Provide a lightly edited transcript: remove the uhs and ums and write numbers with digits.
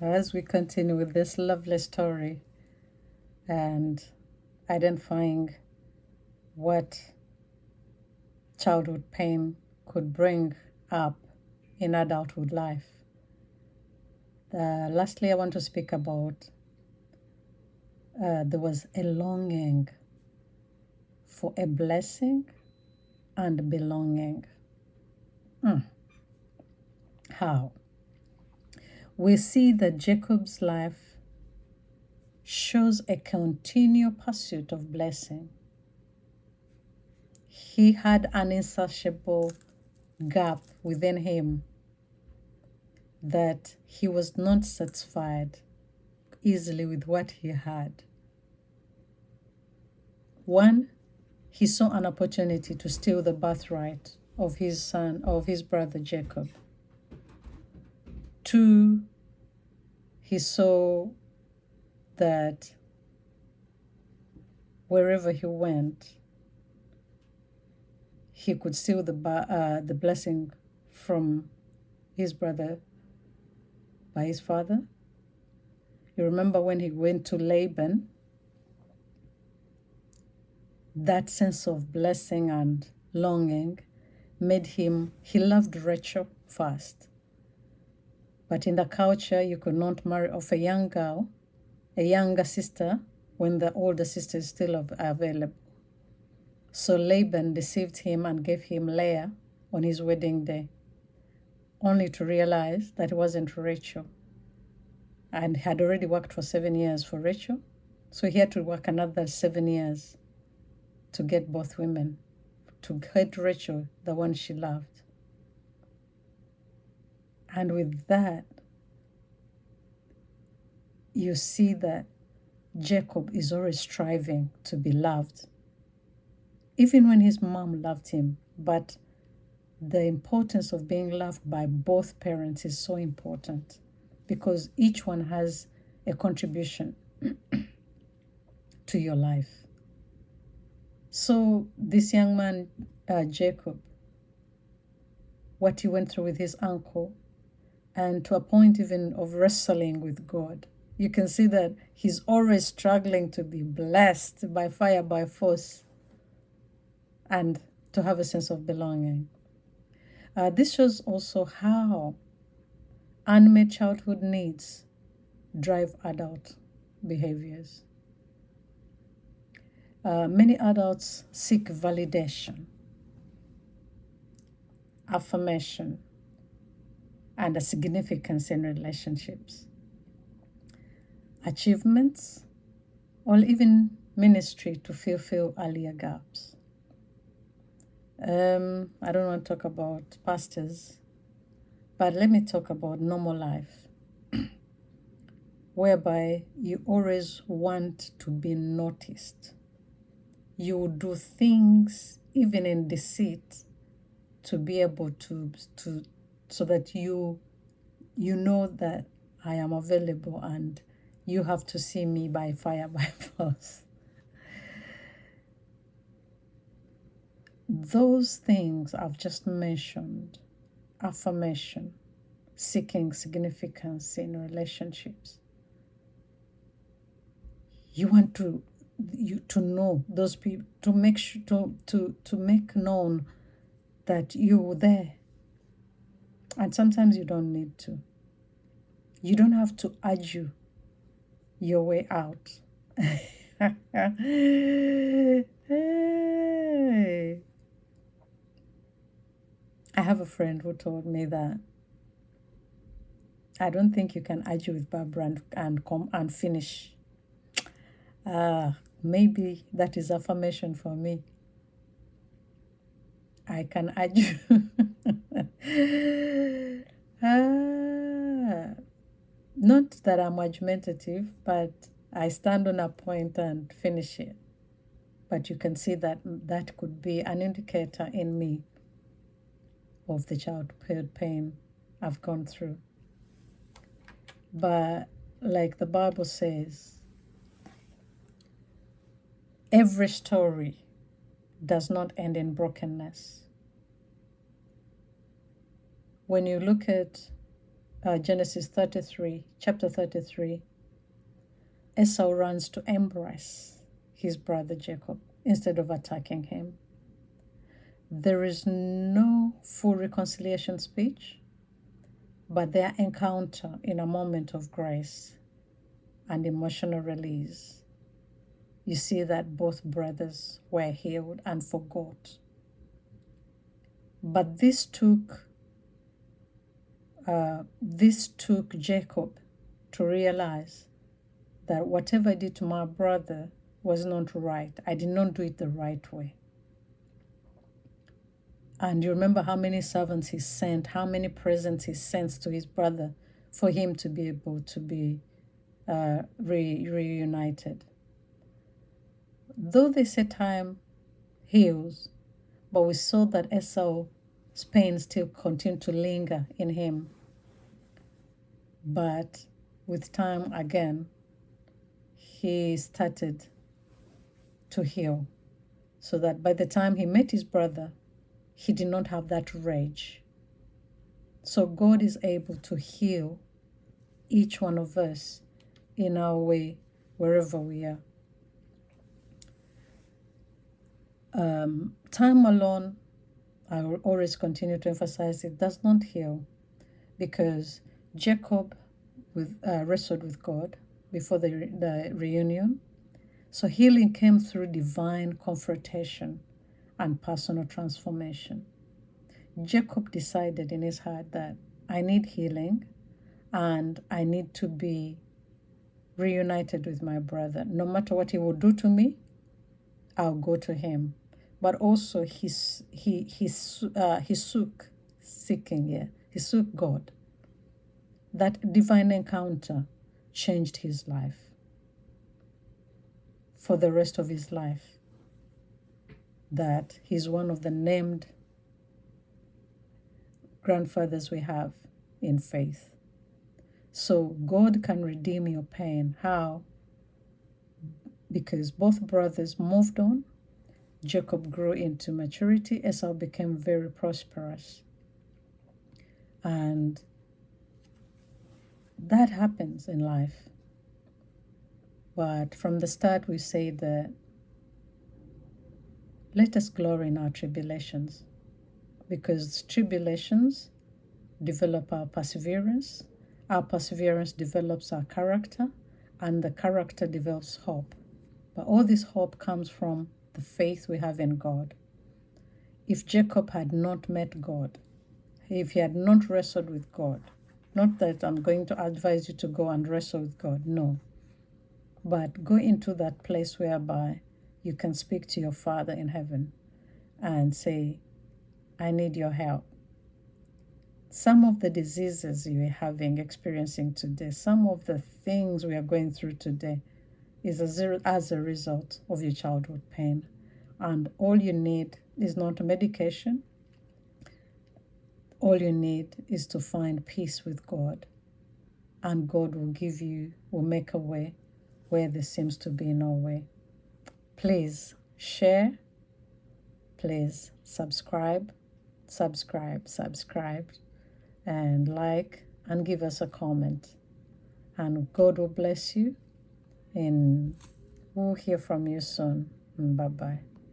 As we continue with this lovely story and identifying what childhood pain could bring up in adulthood life, lastly, I want to speak about there was a longing for a blessing and belonging. How? We see that Jacob's life shows a continual pursuit of blessing. He had an insatiable gap within him that he was not satisfied easily with what he had. One, he saw an opportunity to steal the birthright of his brother Jacob. Two, he saw that wherever he went, he could steal the blessing from his brother by his father. You remember when he went to Laban, that sense of blessing and longing made him, he loved Rachel first. But in the culture, you could not marry off a young girl, a younger sister, when the older sister is still available. So Laban deceived him and gave him Leah on his wedding day, only to realize that it wasn't Rachel. And had already worked for 7 years for Rachel, so he had to work another 7 years to get both women, to get Rachel, the one she loved. And with that, you see that Jacob is always striving to be loved, even when his mom loved him. But the importance of being loved by both parents is so important, because each one has a contribution to your life. So this young man, Jacob, what he went through with his uncle, and to a point even of wrestling with God, you can see that he's always struggling to be blessed by fire, by force, and to have a sense of belonging. This shows also how unmet childhood needs drive adult behaviors. Many adults seek validation, affirmation, and a significance in relationships, achievements, or even ministry to fulfill earlier gaps. I don't want to talk about pastors, but let me talk about normal life, whereby you always want to be noticed. You do things even in deceit to be able to so that you know that I am available and you have to see me by fire, by force. Those things I've just mentioned, affirmation, seeking significance in relationships. You want to know those people, to make sure to make known that you're there. And sometimes you don't need to. You don't have to argue your way out. Hey. I have a friend who told me that I don't think you can argue with Barbara and come and finish. Maybe that is affirmation for me. I can argue. Not that I'm argumentative, but I stand on a point and finish it. But you can see that that could be an indicator in me of the childhood pain I've gone through. But like the Bible says, every story does not end in brokenness. When you look at Genesis 33, chapter 33, Esau runs to embrace his brother Jacob instead of attacking him. There is no full reconciliation speech, but their encounter in a moment of grace and emotional release, you see that both brothers were healed and forgot. But this took Jacob to realize that whatever I did to my brother was not right. I did not do it the right way. And you remember how many servants he sent, how many presents he sent to his brother for him to be able to be reunited. Though they say time heals, but we saw that Esau's pain still continued to linger in him. But with time again, he started to heal, so that by the time he met his brother, he did not have that rage. So God is able to heal each one of us in our way, wherever we are. Time alone, I will always continue to emphasize, it does not heal, because Jacob wrestled with God before the reunion. So healing came through divine confrontation and personal transformation. Jacob decided in his heart that I need healing and I need to be reunited with my brother. No matter what he will do to me, I'll go to him. But also he sought God. That divine encounter changed his life for the rest of his life. That he's one of the named grandfathers we have in faith. So God can redeem your pain. How? Because both brothers moved on. Jacob grew into maturity. Esau became very prosperous. And that happens in life. But from the start, we say that let us glory in our tribulations, because tribulations develop our perseverance develops our character, and the character develops hope. But all this hope comes from the faith we have in God. If Jacob had not met God, if he had not wrestled with God, not that I'm going to advise you to go and wrestle with God, no. But go into that place whereby you can speak to your Father in heaven and say, I need your help. Some of the diseases you're experiencing today, some of the things we are going through today is as a result of your childhood pain. And all you need is not medication. All you need is to find peace with God. And God will make a way where there seems to be no way. Please share. Please subscribe, and like, and give us a comment. And God will bless you. And we'll hear from you soon. Bye-bye.